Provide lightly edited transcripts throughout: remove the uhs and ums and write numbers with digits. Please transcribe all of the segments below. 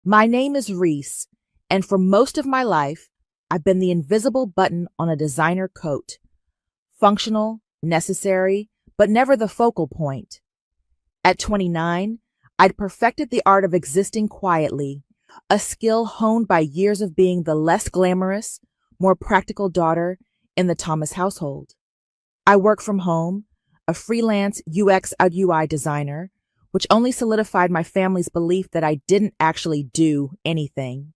My name is Reese, and for most of my life, I've been the invisible button on a designer coat. Functional, necessary, but never the focal point. At 29, I'd perfected the art of existing quietly, a skill honed by years of being the less glamorous, more practical daughter in the Thomas household. I work from home, a freelance UX and UI designer, which only solidified my family's belief that I didn't actually do anything.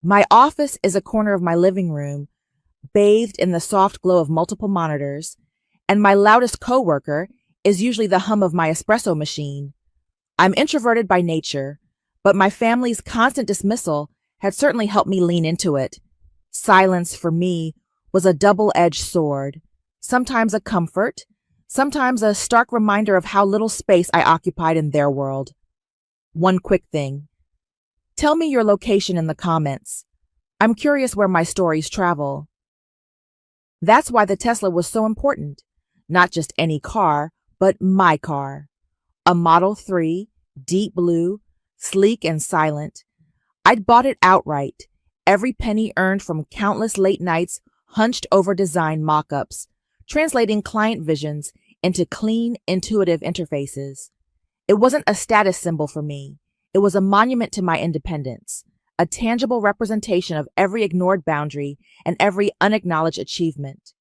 My office is a corner of my living room, bathed in the soft glow of multiple monitors, and my loudest coworker is usually the hum of my espresso machine. I'm introverted by nature, but my family's constant dismissal had certainly helped me lean into it. Silence, for me, was a double-edged sword, sometimes a comfort, sometimes a stark reminder of how little space I occupied in their world. One quick thing. Tell me your location in the comments. I'm curious where my stories travel. That's why the Tesla was so important. Not just any car, but my car. A Model 3, deep blue, sleek and silent. I'd bought it outright, every penny earned from countless late nights hunched over design mock-ups, translating client visions into clean, intuitive interfaces. It wasn't a status symbol for me. It was a monument to my independence, a tangible representation of every ignored boundary and every unacknowledged achievement.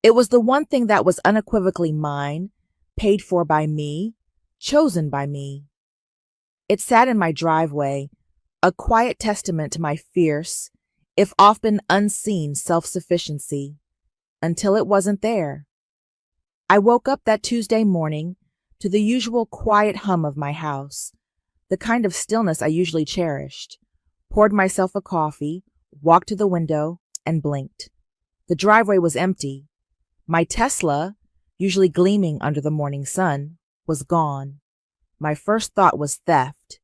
It was the one thing that was unequivocally mine, paid for by me, chosen by me. It sat in my driveway, a quiet testament to my fierce, if often unseen, self-sufficiency, until it wasn't there. I woke up that Tuesday morning to the usual quiet hum of my house, the kind of stillness I usually cherished, poured myself a coffee, walked to the window, and blinked. The driveway was empty. My Tesla, usually gleaming under the morning sun, was gone. My first thought was theft.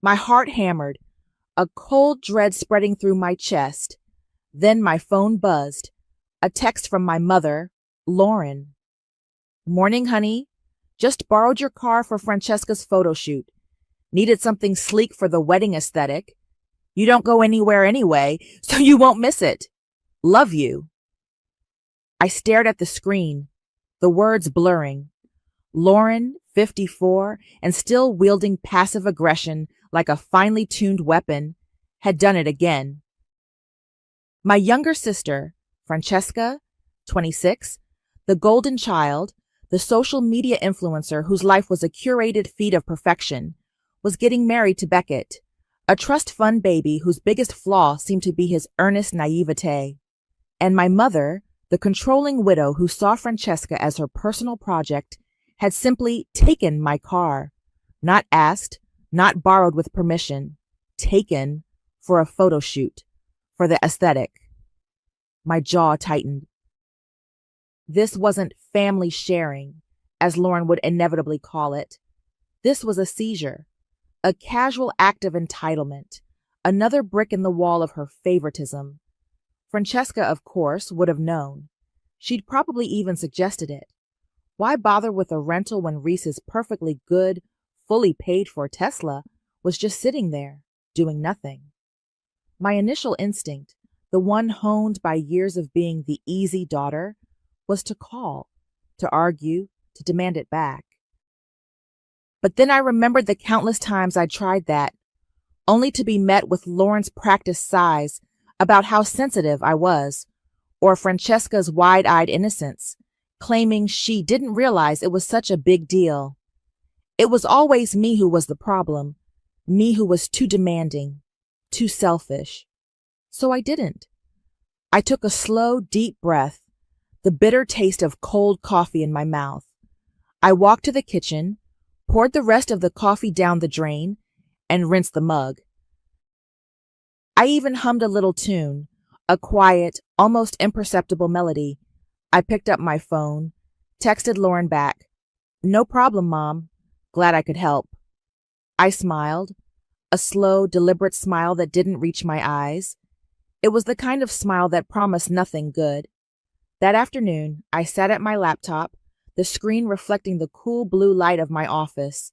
My heart hammered, a cold dread spreading through my chest. Then my phone buzzed, a text from my mother, Lauren. "Morning, honey. Just borrowed your car for Francesca's photo shoot. Needed something sleek for the wedding aesthetic. You don't go anywhere anyway, so you won't miss it. Love you." I stared at the screen, the words blurring. Lauren, 54, and still wielding passive aggression like a finely tuned weapon, had done it again. My younger sister, Francesca, 26, the golden child, the social media influencer whose life was a curated feed of perfection, was getting married to Beckett, a trust fund baby whose biggest flaw seemed to be his earnest naivete. And my mother, the controlling widow who saw Francesca as her personal project, had simply taken my car, not asked, not borrowed with permission, taken for a photo shoot, for the aesthetic. My jaw tightened. This wasn't family sharing, as Lauren would inevitably call it. This was a seizure, a casual act of entitlement, another brick in the wall of her favoritism. Francesca, of course, would have known. She'd probably even suggested it. Why bother with a rental when Reese's perfectly good, fully paid for Tesla was just sitting there, doing nothing? My initial instinct, the one honed by years of being the easy daughter, was to call, to argue, to demand it back. But then I remembered the countless times I'd tried that, only to be met with Lauren's practiced sighs about how sensitive I was, or Francesca's wide-eyed innocence, claiming she didn't realize it was such a big deal. It was always me who was the problem, me who was too demanding, too selfish. So I didn't. I took a slow, deep breath, the bitter taste of cold coffee in my mouth. I walked to the kitchen, poured the rest of the coffee down the drain, and rinsed the mug. I even hummed a little tune, a quiet, almost imperceptible melody. I picked up my phone, texted Lauren back. "No problem, Mom. Glad I could help." I smiled, a slow, deliberate smile that didn't reach my eyes. It was the kind of smile that promised nothing good. That afternoon, I sat at my laptop, the screen reflecting the cool blue light of my office.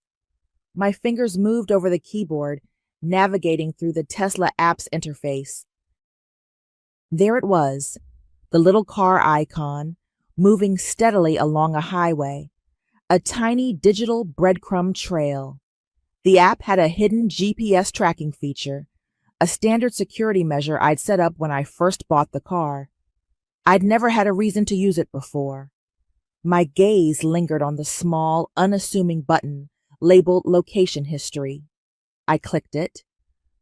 My fingers moved over the keyboard, navigating through the Tesla app's interface. There it was, the little car icon, moving steadily along a highway, a tiny digital breadcrumb trail. The app had a hidden GPS tracking feature, a standard security measure I'd set up when I first bought the car. I'd never had a reason to use it before. My gaze lingered on the small, unassuming button labeled Location History. I clicked it.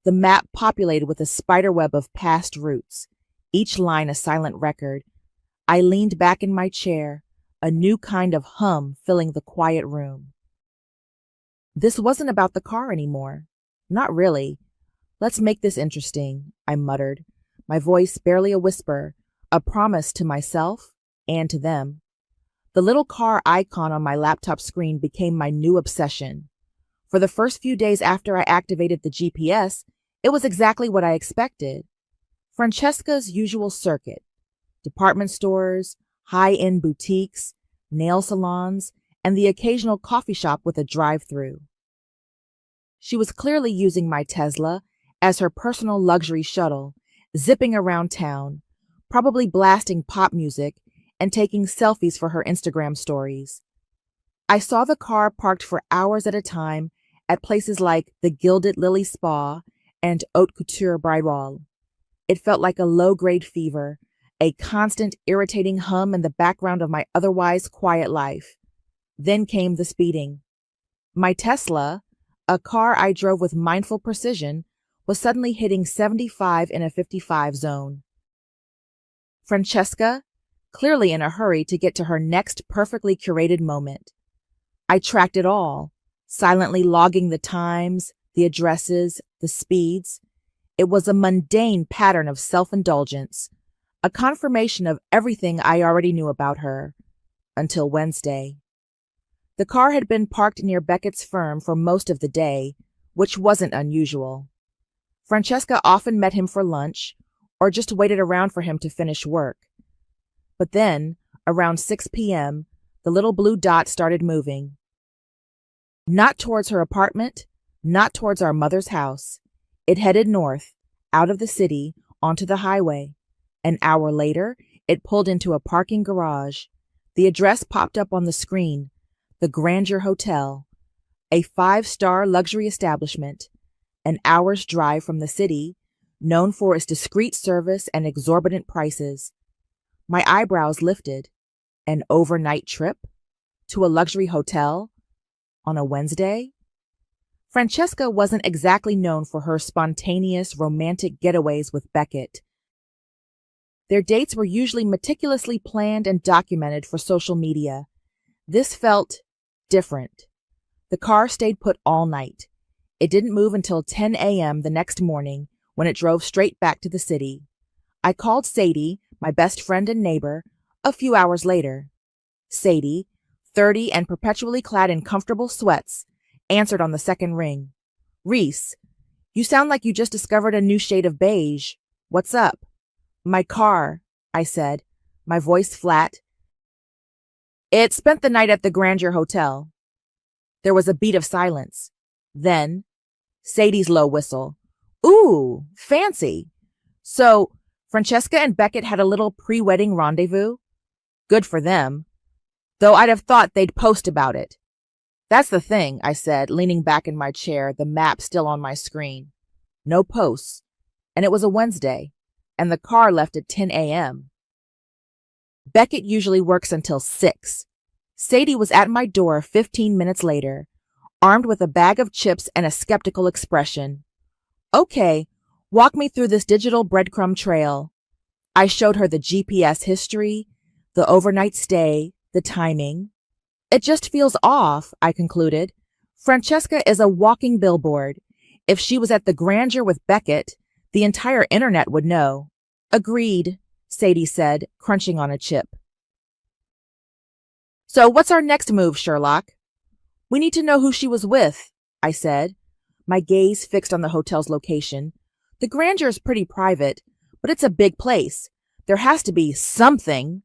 The map populated with a spiderweb of past routes, each line a silent record. I leaned back in my chair, a new kind of hum filling the quiet room. This wasn't about the car anymore. Not really. Let's make this interesting, I muttered, my voice barely a whisper, a promise to myself and to them. The little car icon on my laptop screen became my new obsession. For the first few days after I activated the GPS, it was exactly what I expected. Francesca's usual circuit: department stores, high-end boutiques, nail salons, and the occasional coffee shop with a drive-through. She was clearly using my Tesla as her personal luxury shuttle, zipping around town, probably blasting pop music and taking selfies for her Instagram stories. I saw the car parked for hours at a time at places like the Gilded Lily Spa and Haute Couture Bridal. It felt like a low-grade fever, a constant irritating hum in the background of my otherwise quiet life. Then came the speeding. My Tesla, a car I drove with mindful precision, was suddenly hitting 75 in a 55 zone. Francesca, clearly in a hurry to get to her next perfectly curated moment. I tracked it all, silently logging the times, the addresses, the speeds. It was a mundane pattern of self-indulgence, a confirmation of everything I already knew about her, until Wednesday. The car had been parked near Beckett's firm for most of the day, which wasn't unusual. Francesca often met him for lunch, or just waited around for him to finish work. But then, around 6 p.m., the little blue dot started moving. Not towards her apartment, not towards our mother's house. It headed north, out of the city, onto the highway. An hour later, it pulled into a parking garage. The address popped up on the screen: the Grandeur Hotel, a 5-star luxury establishment, an hour's drive from the city, known for its discreet service and exorbitant prices. My eyebrows lifted. An overnight trip? To a luxury hotel? On a Wednesday? Francesca wasn't exactly known for her spontaneous, romantic getaways with Beckett. Their dates were usually meticulously planned and documented for social media. This felt different. The car stayed put all night. It didn't move until 10 a.m. the next morning, when it drove straight back to the city. I called Sadie, my best friend and neighbor, a few hours later. Sadie, 30 and perpetually clad in comfortable sweats, answered on the second ring. "Reese, you sound like you just discovered a new shade of beige. What's up?" "My car," I said, my voice flat. "It spent the night at the Grandeur Hotel." There was a beat of silence. Then, Sadie's low whistle. "Ooh, fancy. So, Francesca and Beckett had a little pre-wedding rendezvous? Good for them. Though I'd have thought they'd post about it." "That's the thing," I said, leaning back in my chair, the map still on my screen. No posts. And it was a Wednesday. And the car left at 10 a.m. Beckett usually works until 6. Sadie was at my door 15 minutes later, armed with a bag of chips and a skeptical expression. "Okay, walk me through this digital breadcrumb trail." I showed her the GPS history, the overnight stay, the timing. "It just feels off," I concluded. "Francesca is a walking billboard. If she was at the Grandeur with Beckett, the entire internet would know." "Agreed," Sadie said, crunching on a chip. "So what's our next move, Sherlock?" "We need to know who she was with," I said, my gaze fixed on the hotel's location. "The Grandeur is pretty private, but it's a big place. There has to be something."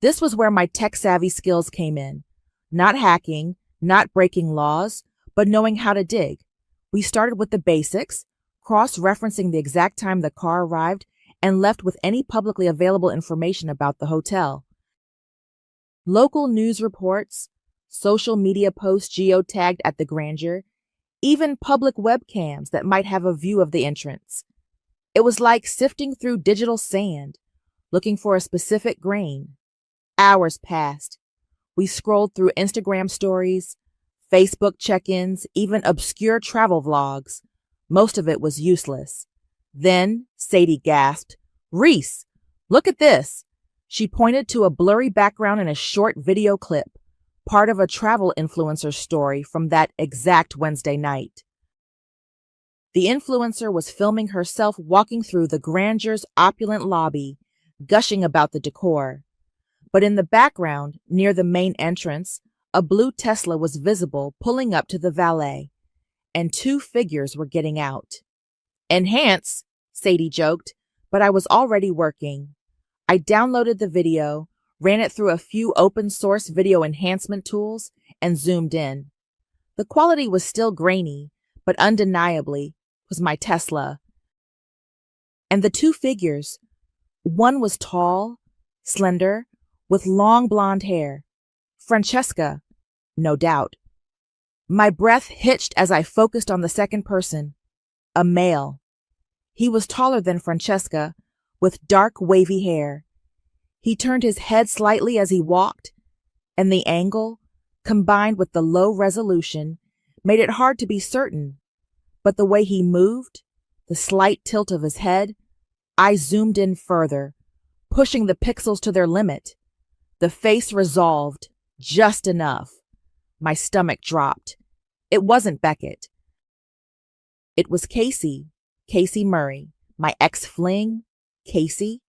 This was where my tech-savvy skills came in. Not hacking, not breaking laws, but knowing how to dig. We started with the basics, cross-referencing the exact time the car arrived, and left with any publicly available information about the hotel. Local news reports, social media posts geotagged at the grandeur, even public webcams that might have a view of the entrance. It was like sifting through digital sand, looking for a specific grain. Hours passed. We scrolled through Instagram stories, Facebook check-ins, even obscure travel vlogs. Most of it was useless. Then Sadie gasped, "Reese, look at this." She pointed to a blurry background in a short video clip, part of a travel influencer's story from that exact Wednesday night. The influencer was filming herself walking through the Grangeur's opulent lobby, gushing about the decor. But in the background, near the main entrance, a blue Tesla was visible pulling up to the valet, and two figures were getting out. "Enhance," Sadie joked, but I was already working. I downloaded the video, ran it through a few open-source video enhancement tools, and zoomed in. The quality was still grainy, but undeniably was my Tesla. And the two figures, one was tall, slender, with long blonde hair. Francesca, no doubt. My breath hitched as I focused on the second person, a male. He was taller than Francesca, with dark wavy hair. He turned his head slightly as he walked, and the angle, combined with the low resolution, made it hard to be certain. But the way he moved, the slight tilt of his head, I zoomed in further, pushing the pixels to their limit. The face resolved, just enough. My stomach dropped. It wasn't Beckett. It was Casey Murray, my ex-fling, Casey.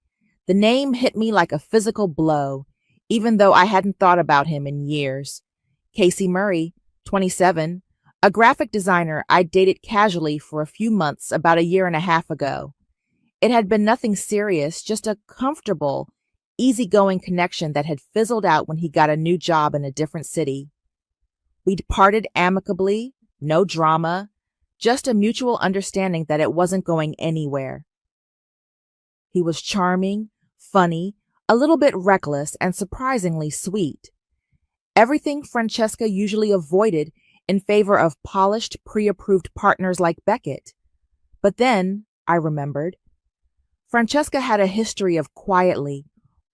The name hit me like a physical blow, even though I hadn't thought about him in years. Casey Murray, 27, a graphic designer I'd dated casually for a few months about a year and a half ago. It had been nothing serious, just a comfortable, easygoing connection that had fizzled out when he got a new job in a different city. We'd parted amicably, no drama, just a mutual understanding that it wasn't going anywhere. He was charming, funny, a little bit reckless, and surprisingly sweet. Everything Francesca usually avoided in favor of polished, pre-approved partners like Beckett. But then, I remembered, Francesca had a history of quietly,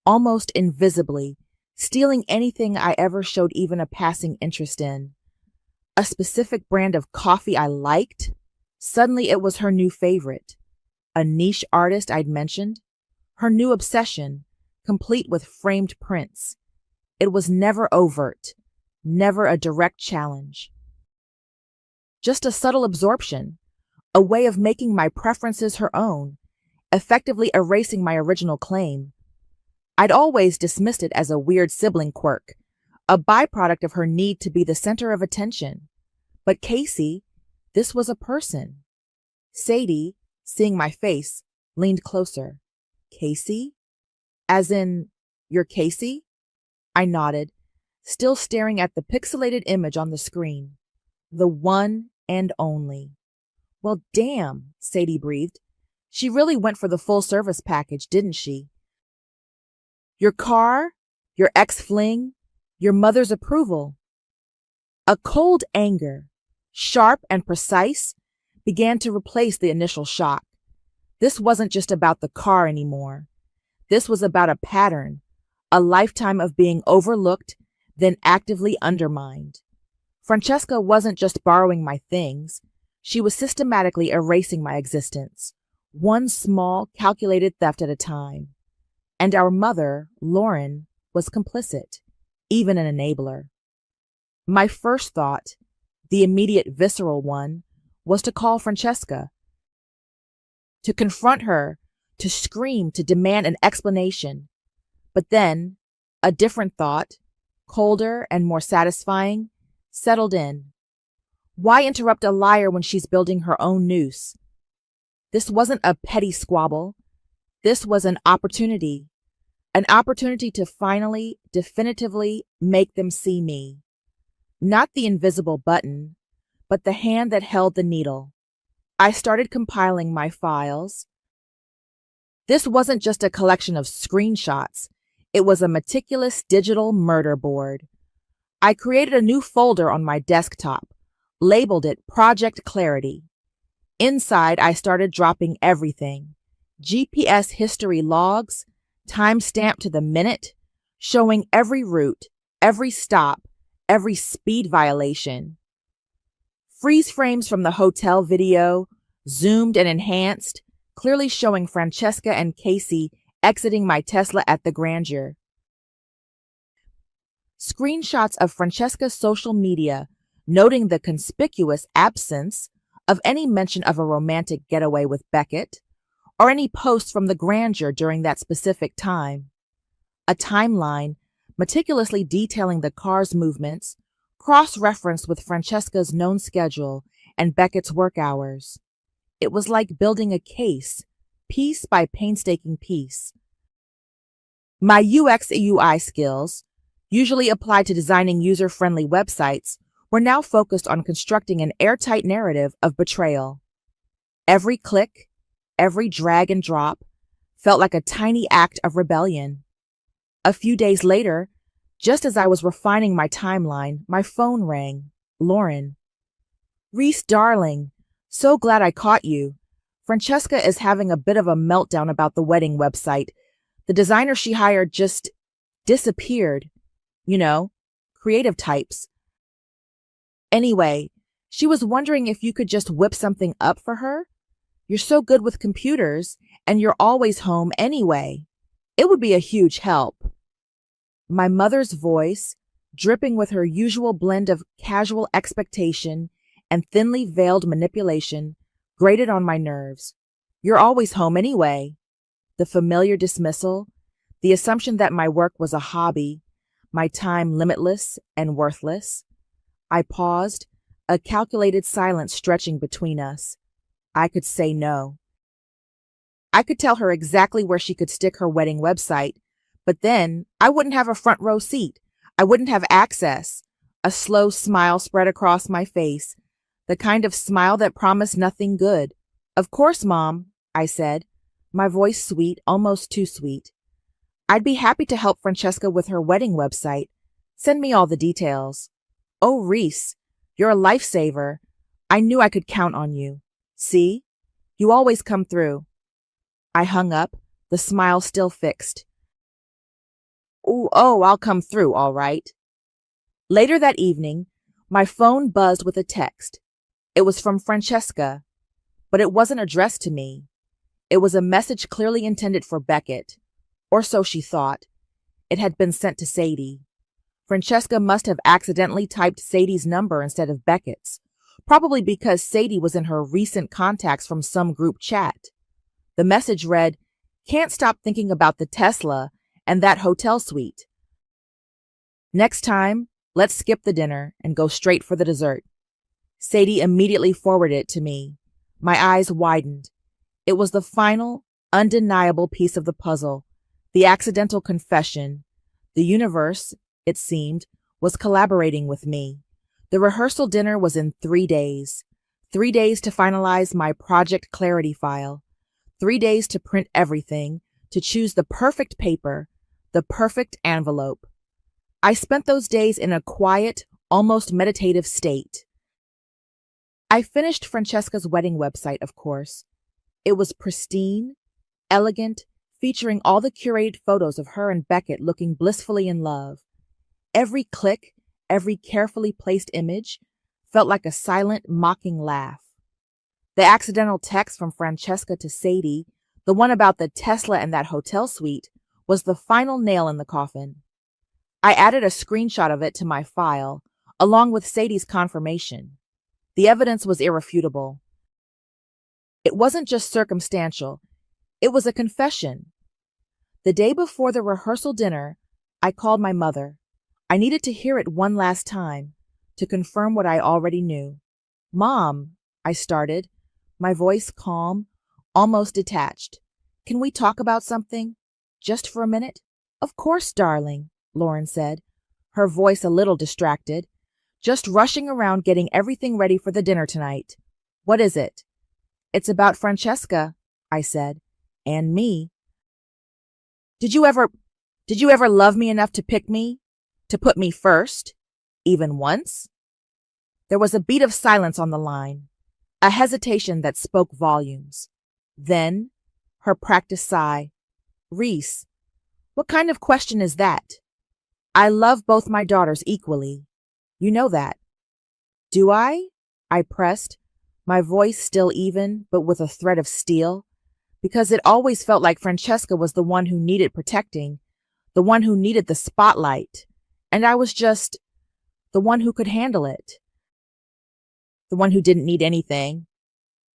almost invisibly, stealing anything I ever showed even a passing interest in. A specific brand of coffee I liked, suddenly it was her new favorite. A niche artist I'd mentioned, her new obsession, complete with framed prints. It was never overt, never a direct challenge. Just a subtle absorption, a way of making my preferences her own, effectively erasing my original claim. I'd always dismissed it as a weird sibling quirk, a byproduct of her need to be the center of attention. But Casey, this was a person. Sadie, seeing my face, leaned closer. "Casey? As in, you're Casey?" I nodded, still staring at the pixelated image on the screen. The one and only. "Well, damn," Sadie breathed. "She really went for the full-service package, didn't she? Your car, your ex-fling, your mother's approval." A cold anger, sharp and precise, began to replace the initial shock. This wasn't just about the car anymore. This was about a pattern, a lifetime of being overlooked, then actively undermined. Francesca wasn't just borrowing my things. She was systematically erasing my existence, one small, calculated theft at a time. And our mother, Lauren, was complicit, even an enabler. My first thought, the immediate visceral one, was to call Francesca, to confront her, to scream, to demand an explanation. But then, a different thought, colder and more satisfying, settled in. Why interrupt a liar when she's building her own noose? This wasn't a petty squabble. This was an opportunity to finally, definitively make them see me. Not the invisible button, but the hand that held the needle. I started compiling my files. This wasn't just a collection of screenshots. It was a meticulous digital murder board. I created a new folder on my desktop, labeled it Project Clarity. Inside, I started dropping everything. GPS history logs, time-stamped to the minute, showing every route, every stop, every speed violation. Freeze frames from the hotel video, zoomed and enhanced, clearly showing Francesca and Casey exiting my Tesla at the grandeur. Screenshots of Francesca's social media noting the conspicuous absence of any mention of a romantic getaway with Beckett, or any posts from the grandeur during that specific time. A timeline meticulously detailing the car's movements, cross-referenced with Francesca's known schedule and Beckett's work hours. It was like building a case, piece by painstaking piece. My UX/UI skills, usually applied to designing user-friendly websites, were now focused on constructing an airtight narrative of betrayal. Every click, every drag and drop, felt like a tiny act of rebellion. A few days later, just as I was refining my timeline, my phone rang. Lauren. "Reese, darling, so glad I caught you. Francesca is having a bit of a meltdown about the wedding website. The designer she hired just disappeared. You know, creative types. Anyway, she was wondering if you could just whip something up for her. You're so good with computers, and you're always home anyway. It would be a huge help." My mother's voice, dripping with her usual blend of casual expectation and thinly veiled manipulation, grated on my nerves. You're always home anyway. The familiar dismissal, the assumption that my work was a hobby, my time limitless and worthless. I paused, a calculated silence stretching between us. I could say no. I could tell her exactly where she could stick her wedding website, but then I wouldn't have a front row seat. I wouldn't have access. A slow smile spread across my face, the kind of smile that promised nothing good. "Of course, Mom," I said, my voice sweet, almost too sweet. "I'd be happy to help Francesca with her wedding website. Send me all the details." "Oh, Reese, you're a lifesaver. I knew I could count on you. See? You always come through." I hung up, the smile still fixed. Oh, I'll come through, all right." Later that evening, my phone buzzed with a text. It was from Francesca, but it wasn't addressed to me. It was a message clearly intended for Beckett, or so she thought. It had been sent to Sadie. Francesca must have accidentally typed Sadie's number instead of Beckett's, probably because Sadie was in her recent contacts from some group chat. The message read, "Can't stop thinking about the Tesla and that hotel suite. Next time, let's skip the dinner and go straight for the dessert." Sadie immediately forwarded it to me. My eyes widened. It was the final, undeniable piece of the puzzle, the accidental confession. The universe, it seemed, was collaborating with me. The rehearsal dinner was in 3 days. 3 days to finalize my Project Clarity file. 3 days to print everything, to choose the perfect paper, the perfect envelope. I spent those days in a quiet, almost meditative state. I finished Francesca's wedding website, of course. It was pristine, elegant, featuring all the curated photos of her and Beckett looking blissfully in love. Every click, every carefully placed image felt like a silent, mocking laugh. The accidental text from Francesca to Sadie, the one about the Tesla and that hotel suite, was the final nail in the coffin. I added a screenshot of it to my file, along with Sadie's confirmation. The evidence was irrefutable. It wasn't just circumstantial. It was a confession. The day before the rehearsal dinner, I called my mother. I needed to hear it one last time, to confirm what I already knew. "Mom," I started, my voice calm, almost detached. "Can we talk about something? Just for a minute?" "Of course, darling," Lauren said, her voice a little distracted. Just rushing around getting everything ready for the dinner tonight. What is it? It's about Francesca, I said. And me. Did you ever love me enough to pick me? To put me first? Even once? There was a beat of silence on the line, a hesitation that spoke volumes. Then, her practiced sigh. Reese, what kind of question is that? I love both my daughters equally. You know that. Do I? I pressed, my voice still even, but with a thread of steel, because it always felt like Francesca was the one who needed protecting, the one who needed the spotlight, and I was just the one who could handle it, the one who didn't need anything.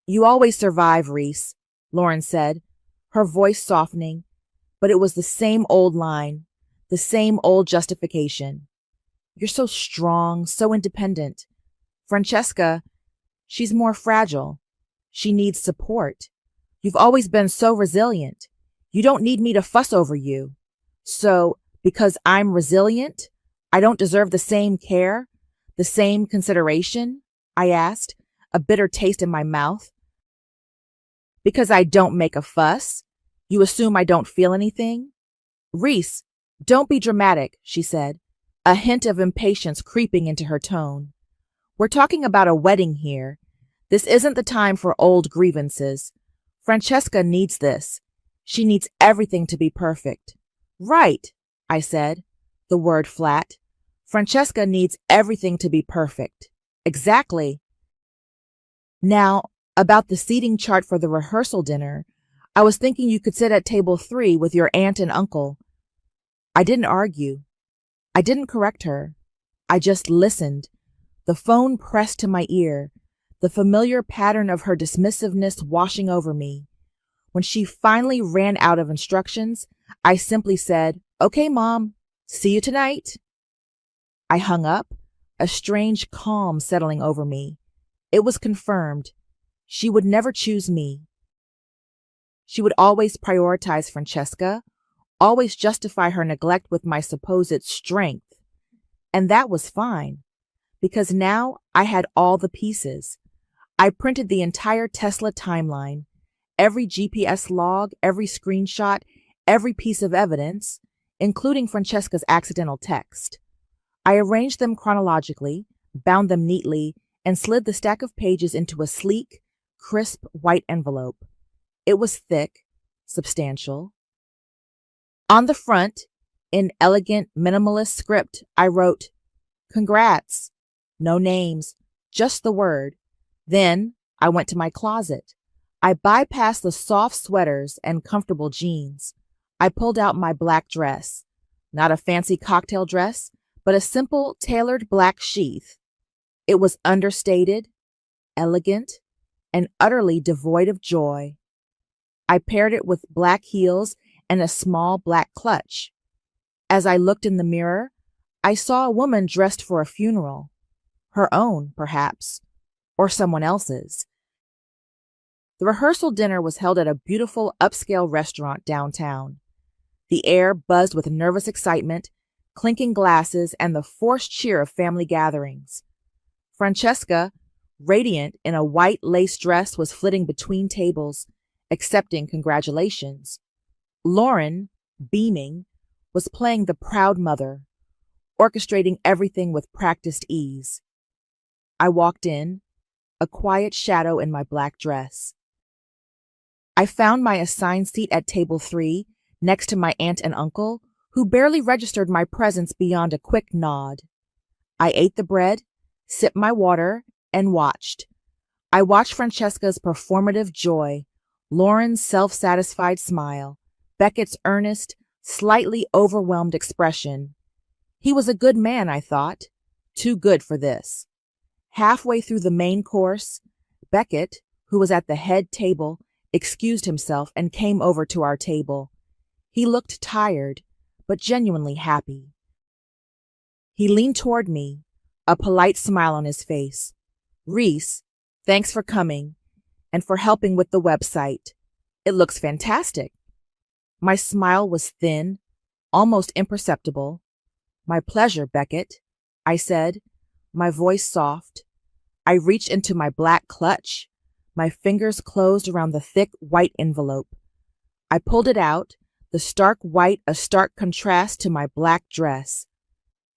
You always survive, Reese, Lauren said, her voice softening, but it was the same old line, the same old justification. You're so strong, so independent. Francesca, she's more fragile. She needs support. You've always been so resilient. You don't need me to fuss over you. So, because I'm resilient, I don't deserve the same care, the same consideration? I asked, a bitter taste in my mouth. Because I don't make a fuss? You assume I don't feel anything? Reese, don't be dramatic, she said, a hint of impatience creeping into her tone. We're talking about a wedding here. This isn't the time for old grievances. Francesca needs this. She needs everything to be perfect. Right, I said, the word flat. Francesca needs everything to be perfect. Exactly. Now, about the seating chart for the rehearsal dinner, I was thinking you could sit at table 3 with your aunt and uncle. I didn't argue. I didn't correct her. I just listened. The phone pressed to my ear, the familiar pattern of her dismissiveness washing over me. When she finally ran out of instructions, I simply said, "Okay, Mom, see you tonight." I hung up, a strange calm settling over me. It was confirmed. She would never choose me. She would always prioritize Francesca, always justify her neglect with my supposed strength. And that was fine, because now I had all the pieces. I printed the entire Tesla timeline, every GPS log, every screenshot, every piece of evidence, including Francesca's accidental text. I arranged them chronologically, bound them neatly, and slid the stack of pages into a sleek, crisp white envelope. It was thick, substantial. On the front, in elegant, minimalist script, I wrote, "Congrats." No names, just the word. Then I went to my closet. I bypassed the soft sweaters and comfortable jeans. I pulled out my black dress. Not a fancy cocktail dress, but a simple, tailored black sheath. It was understated, elegant, and utterly devoid of joy. I paired it with black heels and a small black clutch. As I looked in the mirror, I saw a woman dressed for a funeral. Her own, perhaps, or someone else's. The rehearsal dinner was held at a beautiful upscale restaurant downtown. The air buzzed with nervous excitement, clinking glasses, and the forced cheer of family gatherings. Francesca, radiant in a white lace dress, was flitting between tables, accepting congratulations. Lauren, beaming, was playing the proud mother, orchestrating everything with practiced ease. I walked in, a quiet shadow in my black dress. I found my assigned seat at table 3, next to my aunt and uncle, who barely registered my presence beyond a quick nod. I ate the bread, sipped my water, and watched. I watched Francesca's performative joy, Lauren's self-satisfied smile, Beckett's earnest, slightly overwhelmed expression. He was a good man, I thought. Too good for this. Halfway through the main course, Beckett, who was at the head table, excused himself and came over to our table. He looked tired, but genuinely happy. He leaned toward me, a polite smile on his face. "Reese, thanks for coming and for helping with the website. It looks fantastic." My smile was thin, almost imperceptible. "My pleasure, Beckett," I said, my voice soft. I reached into my black clutch. My fingers closed around the thick white envelope. I pulled it out, the stark white a stark contrast to my black dress.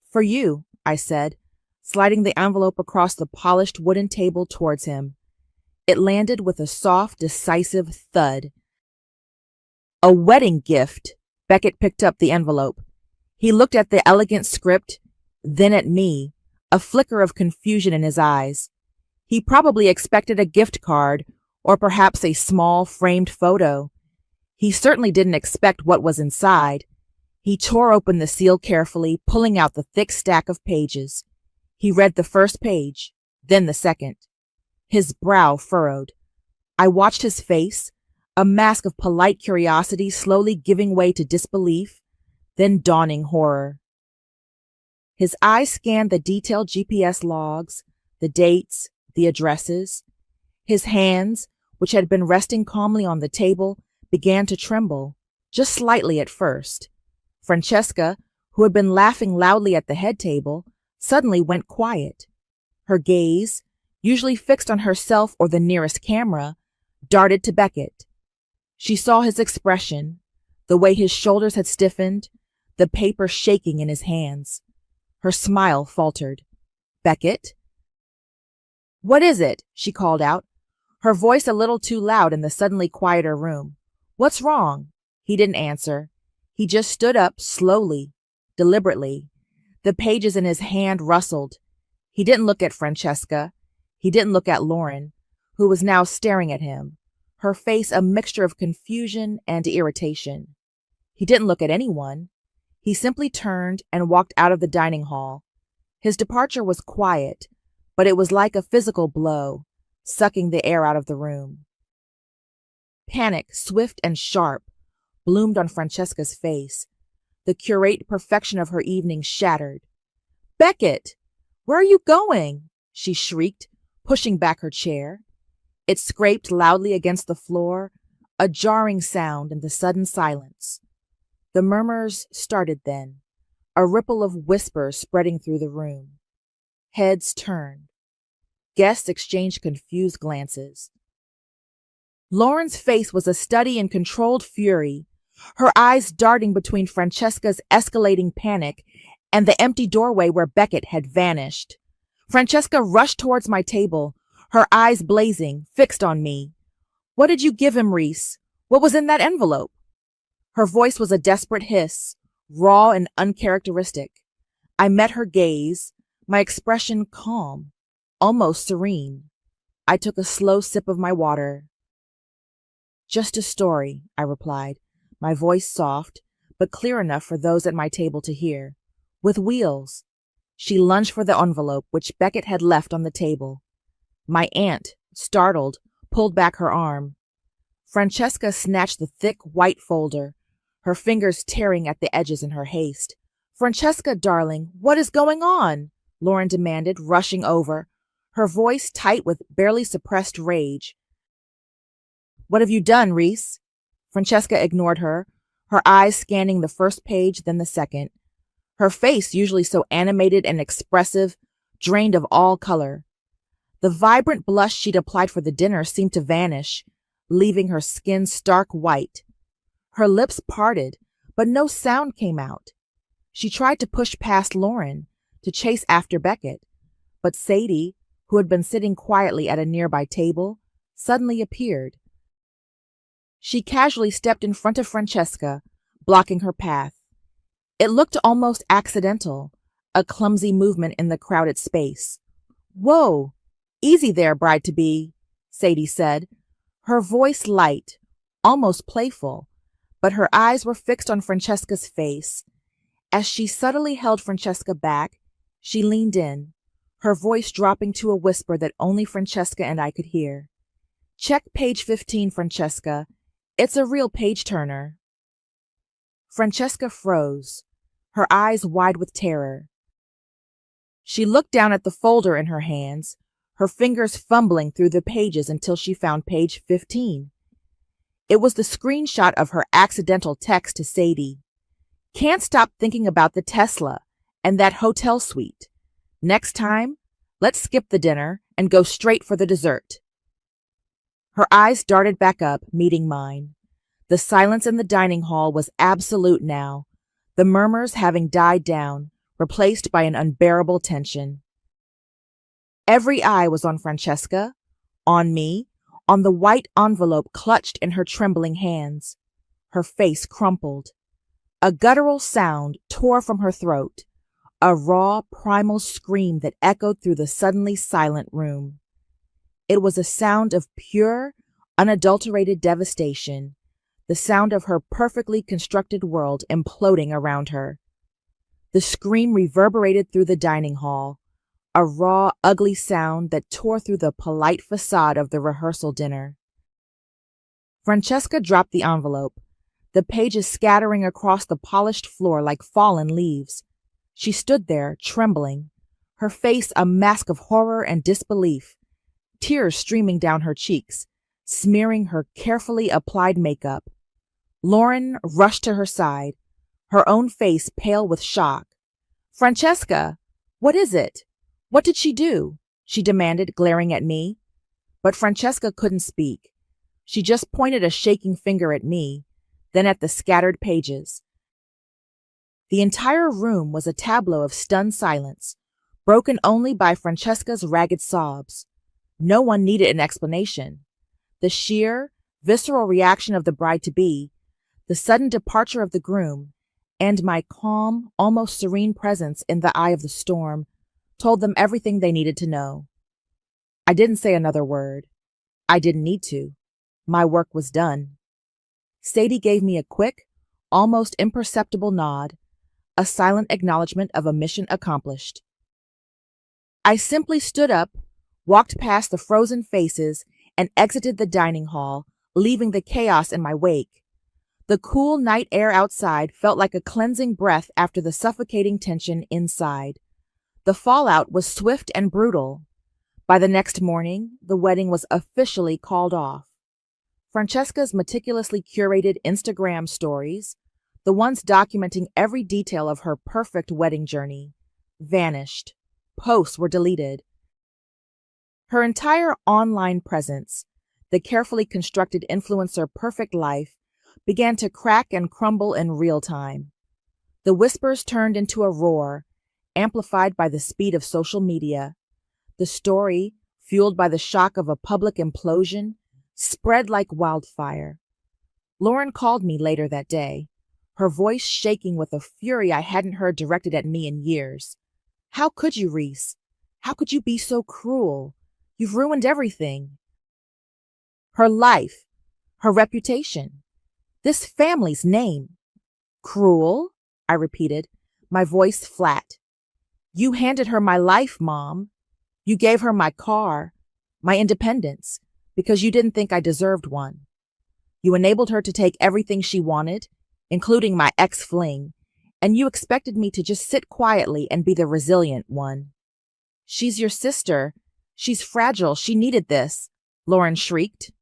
"For you," I said, sliding the envelope across the polished wooden table towards him. It landed with a soft, decisive thud. "A wedding gift." Beckett picked up the envelope. He looked at the elegant script, then at me, a flicker of confusion in his eyes. He probably expected a gift card, or perhaps a small framed photo. He certainly didn't expect what was inside. He tore open the seal carefully, pulling out the thick stack of pages. He read the first page, then the second. His brow furrowed. I watched his face, a mask of polite curiosity slowly giving way to disbelief, then dawning horror. His eyes scanned the detailed GPS logs, the dates, the addresses. His hands, which had been resting calmly on the table, began to tremble, just slightly at first. Francesca, who had been laughing loudly at the head table, suddenly went quiet. Her gaze, usually fixed on herself or the nearest camera, darted to Beckett. She saw his expression, the way his shoulders had stiffened, the paper shaking in his hands. Her smile faltered. "Beckett?" "What is it?" she called out, her voice a little too loud in the suddenly quieter room. "What's wrong?" He didn't answer. He just stood up slowly, deliberately. The pages in his hand rustled. He didn't look at Francesca. He didn't look at Lauren, who was now staring at him, her face a mixture of confusion and irritation. He didn't look at anyone. He simply turned and walked out of the dining hall. His departure was quiet, but it was like a physical blow, sucking the air out of the room. Panic, swift and sharp, bloomed on Francesca's face. The curate perfection of her evening shattered. "Beckett, where are you going?" she shrieked, pushing back her chair. It scraped loudly against the floor, a jarring sound in the sudden silence. The murmurs started then, a ripple of whispers spreading through the room. Heads turned. Guests exchanged confused glances. Lauren's face was a study in controlled fury, her eyes darting between Francesca's escalating panic and the empty doorway where Beckett had vanished. Francesca rushed towards my table, her eyes blazing, fixed on me. "What did you give him, Reese? What was in that envelope?" Her voice was a desperate hiss, raw and uncharacteristic. I met her gaze, my expression calm, almost serene. I took a slow sip of my water. "Just a story," I replied, my voice soft, but clear enough for those at my table to hear. "With wheels." She lunged for the envelope, which Beckett had left on the table. My aunt, startled, pulled back her arm. Francesca snatched the thick white folder, her fingers tearing at the edges in her haste. "Francesca, darling, what is going on?" Lauren demanded, rushing over, her voice tight with barely suppressed rage. "What have you done, Reese?" Francesca ignored her, her eyes scanning the first page, then the second. Her face, usually so animated and expressive, drained of all color. The vibrant blush she'd applied for the dinner seemed to vanish, leaving her skin stark white. Her lips parted, but no sound came out. She tried to push past Lauren, to chase after Beckett, but Sadie, who had been sitting quietly at a nearby table, suddenly appeared. She casually stepped in front of Francesca, blocking her path. It looked almost accidental, a clumsy movement in the crowded space. "Whoa, easy there, bride-to-be," Sadie said, her voice light, almost playful, but her eyes were fixed on Francesca's face. As she subtly held Francesca back, she leaned in, her voice dropping to a whisper that only Francesca and I could hear. "Check page 15, Francesca. It's a real page-turner." Francesca froze, her eyes wide with terror. She looked down at the folder in her hands, her fingers fumbling through the pages until she found page 15. It was the screenshot of her accidental text to Sadie. "Can't stop thinking about the Tesla and that hotel suite. Next time, Let's skip the dinner and go straight for the dessert. Her eyes darted back up, meeting mine. The silence in the dining hall was absolute now, the murmurs having died down, replaced by an unbearable tension. Every eye was on Francesca, on me, on the white envelope clutched in her trembling hands. Her face crumpled. A guttural sound tore from her throat, a raw, primal scream that echoed through the suddenly silent room. It was a sound of pure, unadulterated devastation, the sound of her perfectly constructed world imploding around her. The scream reverberated through the dining hall, a raw, ugly sound that tore through the polite facade of the rehearsal dinner. Francesca dropped the envelope, the pages scattering across the polished floor like fallen leaves. She stood there, trembling, her face a mask of horror and disbelief, tears streaming down her cheeks, smearing her carefully applied makeup. Lauren rushed to her side, her own face pale with shock. "Francesca, what is it? What did she do?" she demanded, glaring at me. But Francesca couldn't speak. She just pointed a shaking finger at me, then at the scattered pages. The entire room was a tableau of stunned silence, broken only by Francesca's ragged sobs. No one needed an explanation. The sheer, visceral reaction of the bride-to-be, the sudden departure of the groom, and my calm, almost serene presence in the eye of the storm told them everything they needed to know. I didn't say another word. I didn't need to. My work was done. Sadie gave me a quick, almost imperceptible nod, a silent acknowledgement of a mission accomplished. I simply stood up, walked past the frozen faces, and exited the dining hall, leaving the chaos in my wake. The cool night air outside felt like a cleansing breath after the suffocating tension inside. The fallout was swift and brutal. By the next morning, the wedding was officially called off. Francesca's meticulously curated Instagram stories, the ones documenting every detail of her perfect wedding journey, vanished. Posts were deleted. Her entire online presence, the carefully constructed influencer perfect life, began to crack and crumble in real time. The whispers turned into a roar, amplified by the speed of social media. The story, fueled by the shock of a public implosion, spread like wildfire. Lauren called me later that day, her voice shaking with a fury I hadn't heard directed at me in years. "How could you, Reese? How could you be so cruel? You've ruined everything." Her life, her reputation, this family's name. "Cruel?" I repeated, my voice flat. "You handed her my life, Mom. You gave her my car, my independence, because you didn't think I deserved one. You enabled her to take everything she wanted, including my ex-fling, and you expected me to just sit quietly and be the resilient one." "She's your sister. She's fragile. She needed this," Lauren shrieked.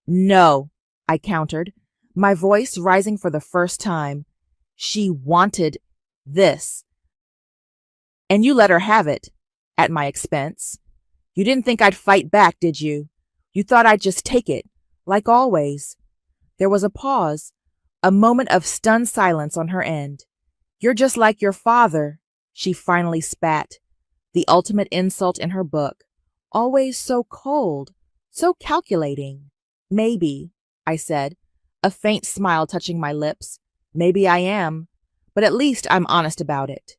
"No," I countered, my voice rising for the first time. "She wanted this. And you let her have it, at my expense. You didn't think I'd fight back, did you? You thought I'd just take it, like always." There was a pause, a moment of stunned silence on her end. "You're just like your father," she finally spat, the ultimate insult in her book. "Always so cold, so calculating." "Maybe," I said, a faint smile touching my lips. "Maybe I am, but at least I'm honest about it."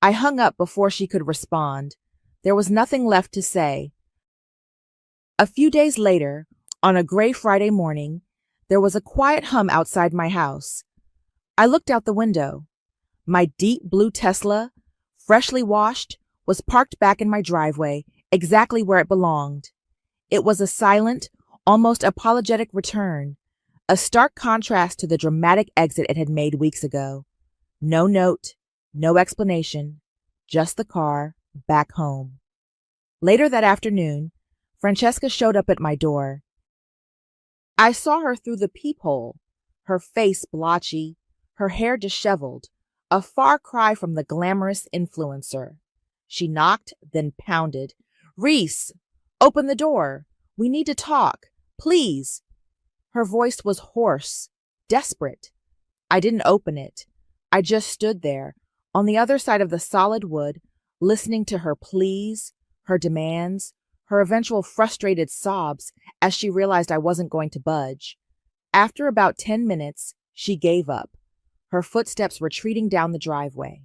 I hung up before she could respond. There was nothing left to say. A few days later, on a gray Friday morning, there was a quiet hum outside my house. I looked out the window. My deep blue Tesla, freshly washed, was parked back in my driveway, exactly where it belonged. It was a silent, almost apologetic return, a stark contrast to the dramatic exit it had made weeks ago. No note, no explanation, just the car, back home. Later that afternoon, Francesca showed up at my door. I saw her through the peephole, her face blotchy, her hair disheveled, a far cry from the glamorous influencer. She knocked, then pounded, "Reese, open the door. We need to talk. Please." Her voice was hoarse, desperate. I didn't open it. I just stood there, on the other side of the solid wood, listening to her pleas, her demands, her eventual frustrated sobs as she realized I wasn't going to budge. After about 10 minutes, she gave up, her footsteps retreating down the driveway.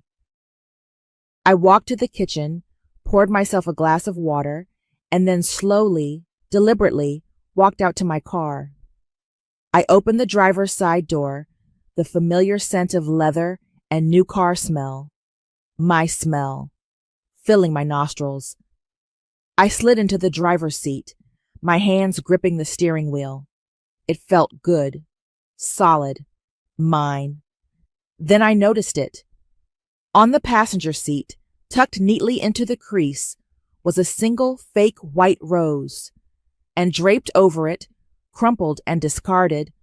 I walked to the kitchen, poured myself a glass of water, and then slowly, deliberately, walked out to my car. I opened the driver's side door, the familiar scent of leather and new car smell, my smell, filling my nostrils. I slid into the driver's seat, my hands gripping the steering wheel. It felt good, solid, mine. Then I noticed it. On the passenger seat, tucked neatly into the crease, was a single fake white rose, and draped over it, crumpled and discarded,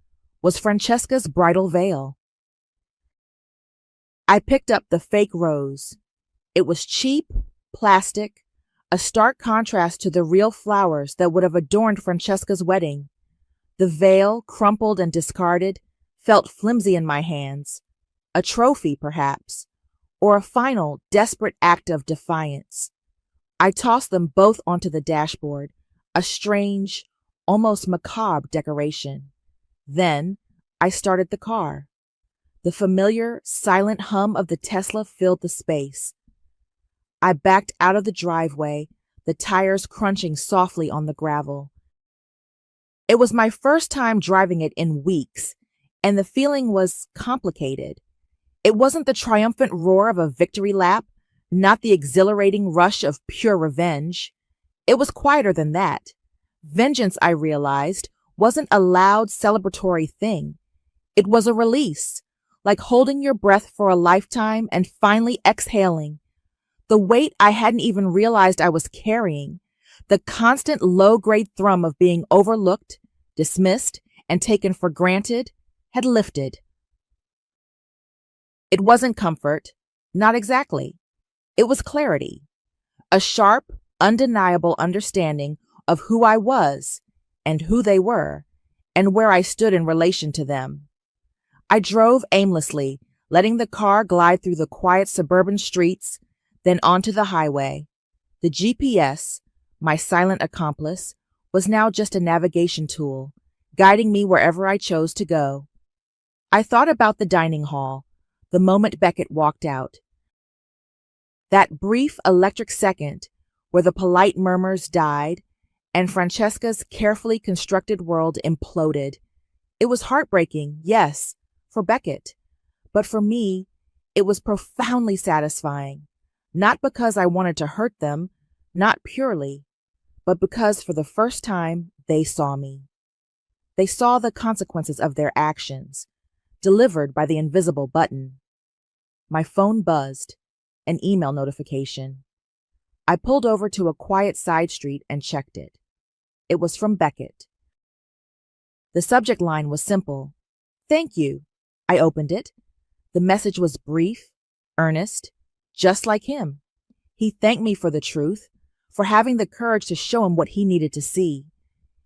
was Francesca's bridal veil. I picked up the fake rose. It was cheap, plastic, a stark contrast to the real flowers that would have adorned Francesca's wedding. The veil, crumpled and discarded, felt flimsy in my hands, a trophy, perhaps, or a final, desperate act of defiance. I tossed them both onto the dashboard, a strange, almost macabre decoration. Then I started the car. The familiar, silent hum of the Tesla filled the space. I backed out of the driveway, the tires crunching softly on the gravel. It was my first time driving it in weeks, and the feeling was complicated. It wasn't the triumphant roar of a victory lap, not the exhilarating rush of pure revenge. It was quieter than that. Vengeance, I realized, wasn't a loud celebratory thing. It was a release, like holding your breath for a lifetime and finally exhaling. The weight I hadn't even realized I was carrying, the constant low-grade thrum of being overlooked, dismissed, and taken for granted, had lifted. It wasn't comfort, not exactly. It was clarity, a sharp, undeniable understanding of who I was and who they were and where I stood in relation to them. I drove aimlessly, letting the car glide through the quiet suburban streets, then onto the highway. The GPS, my silent accomplice, was now just a navigation tool, guiding me wherever I chose to go. I thought about the dining hall, the moment Beckett walked out. That brief electric second where the polite murmurs died and Francesca's carefully constructed world imploded. It was heartbreaking, yes, for Beckett, but for me, it was profoundly satisfying, not because I wanted to hurt them, not purely, but because for the first time they saw me. They saw the consequences of their actions, delivered by the invisible button. My phone buzzed, an email notification. I pulled over to a quiet side street and checked it. It was from Beckett. The subject line was simple. "Thank you." I opened it. The message was brief, earnest, just like him. He thanked me for the truth, for having the courage to show him what he needed to see.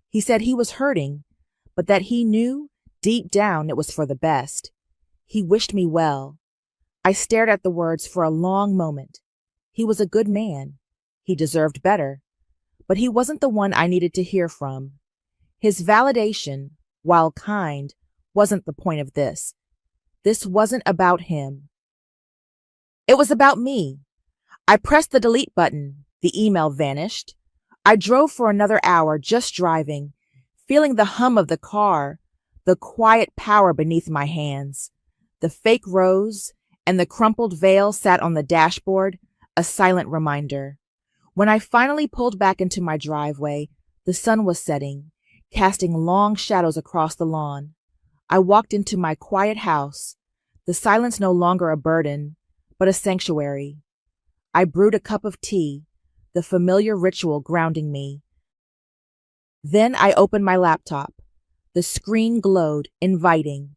He said he was hurting, but that he knew, deep down, it was for the best. He wished me well. I stared at the words for a long moment. He was a good man. He deserved better. But he wasn't the one I needed to hear from. His validation, while kind, wasn't the point of this. This wasn't about him. It was about me. I pressed the delete button. The email vanished. I drove for another hour, just driving, feeling the hum of the car, the quiet power beneath my hands. The fake rose and the crumpled veil sat on the dashboard, a silent reminder. When I finally pulled back into my driveway, the sun was setting, casting long shadows across the lawn. I walked into my quiet house, the silence no longer a burden, but a sanctuary. I brewed a cup of tea, the familiar ritual grounding me. Then I opened my laptop. The screen glowed, inviting.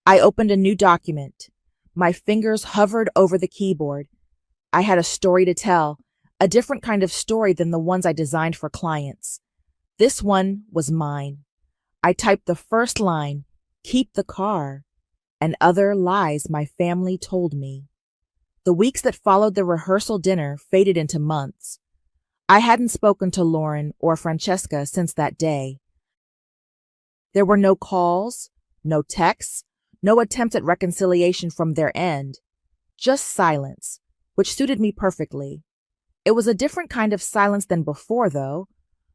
I opened a new document. My fingers hovered over the keyboard. I had a story to tell, A different kind of story than the ones I designed for clients. This one was mine. I typed the first line, "Keep the car," and other lies my family told me. The weeks that followed the rehearsal dinner faded into months. I hadn't spoken to Lauren or Francesca since that day. There were no calls, no texts, no attempts at reconciliation from their end, just silence, which suited me perfectly. It was a different kind of silence than before, though,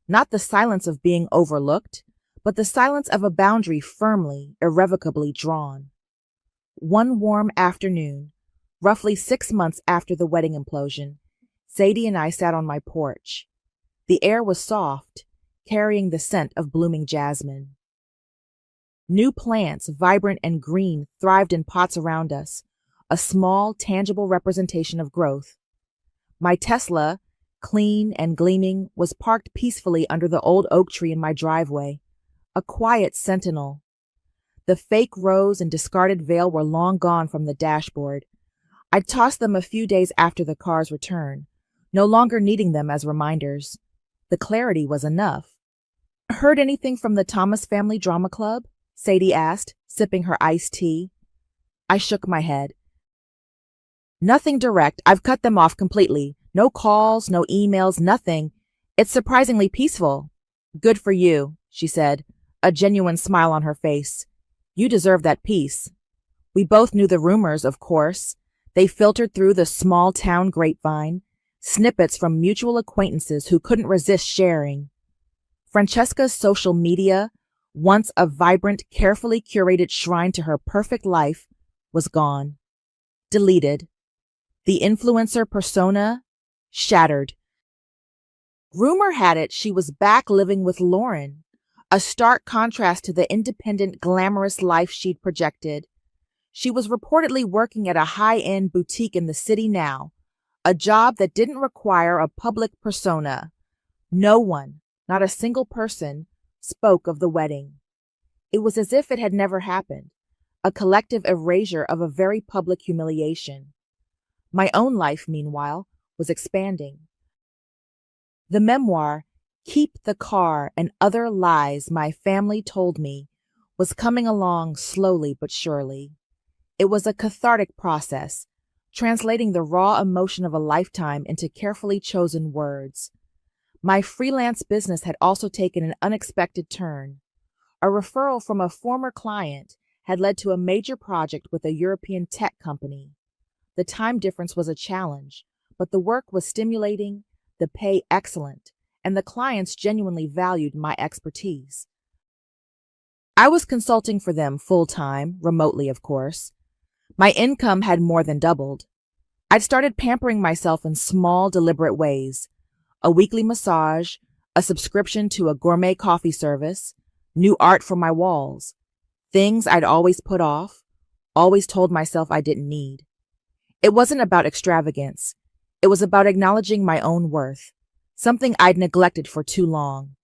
not the silence of being overlooked, but the silence of a boundary firmly, irrevocably drawn. One warm afternoon, roughly 6 months after the wedding implosion, Sadie and I sat on my porch. The air was soft, carrying the scent of blooming jasmine. New plants, vibrant and green, thrived in pots around us, a small, tangible representation of growth. My Tesla, clean and gleaming, was parked peacefully under the old oak tree in my driveway, a quiet sentinel. The fake rose and discarded veil were long gone from the dashboard. I'd tossed them a few days after the car's return, no longer needing them as reminders. The clarity was enough. "Heard anything from the Thomas Family Drama Club?" Sadie asked, sipping her iced tea. I shook my head. "Nothing direct. I've cut them off completely. No calls, no emails, nothing. It's surprisingly peaceful." "Good for you," she said, a genuine smile on her face. "You deserve that peace." We both knew the rumors, of course. They filtered through the small town grapevine, snippets from mutual acquaintances who couldn't resist sharing. Francesca's social media, once a vibrant, carefully curated shrine to her perfect life, was gone. Deleted. The influencer persona, shattered. Rumor had it she was back living with Lauren, a stark contrast to the independent, glamorous life she'd projected. She was reportedly working at a high-end boutique in the city now, a job that didn't require a public persona. No one, not a single person, spoke of the wedding. It was as if it had never happened, a collective erasure of a very public humiliation. My own life, meanwhile, was expanding. The memoir, "Keep the Car and Other Lies My Family Told Me," was coming along slowly but surely. It was a cathartic process, translating the raw emotion of a lifetime into carefully chosen words. My freelance business had also taken an unexpected turn. A referral from a former client had led to a major project with a European tech company. The time difference was a challenge, but the work was stimulating, the pay excellent, and the clients genuinely valued my expertise. I was consulting for them full-time, remotely of course. My income had more than doubled. I'd started pampering myself in small, deliberate ways. A weekly massage, a subscription to a gourmet coffee service, new art for my walls. Things I'd always put off, always told myself I didn't need. It wasn't about extravagance. It was about acknowledging my own worth, something I'd neglected for too long.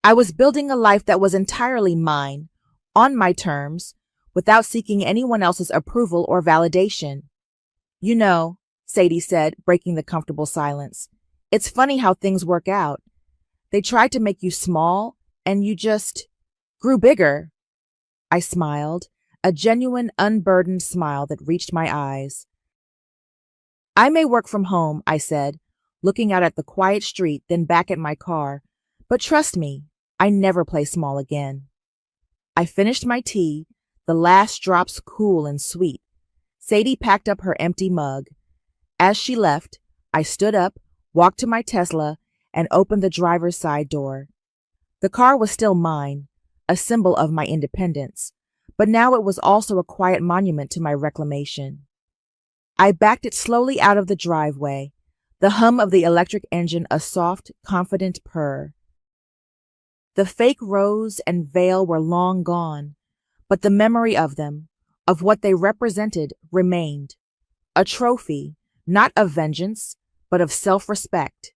I was building a life that was entirely mine, on my terms, without seeking anyone else's approval or validation. "You know," Sadie said, breaking the comfortable silence, "it's funny how things work out. They tried to make you small, and you just grew bigger." I smiled, a genuine, unburdened smile that reached my eyes. "I may work from home," I said, looking out at the quiet street, then back at my car, "but trust me, I never play small again." I finished my tea, the last drops cool and sweet. Sadie packed up her empty mug. As she left, I stood up, walked to my Tesla, and opened the driver's side door. The car was still mine, a symbol of my independence, but now it was also a quiet monument to my reclamation. I backed it slowly out of the driveway, the hum of the electric engine a soft, confident purr. The fake rose and veil were long gone, but the memory of them, of what they represented, remained. A trophy, not of vengeance, but of self-respect.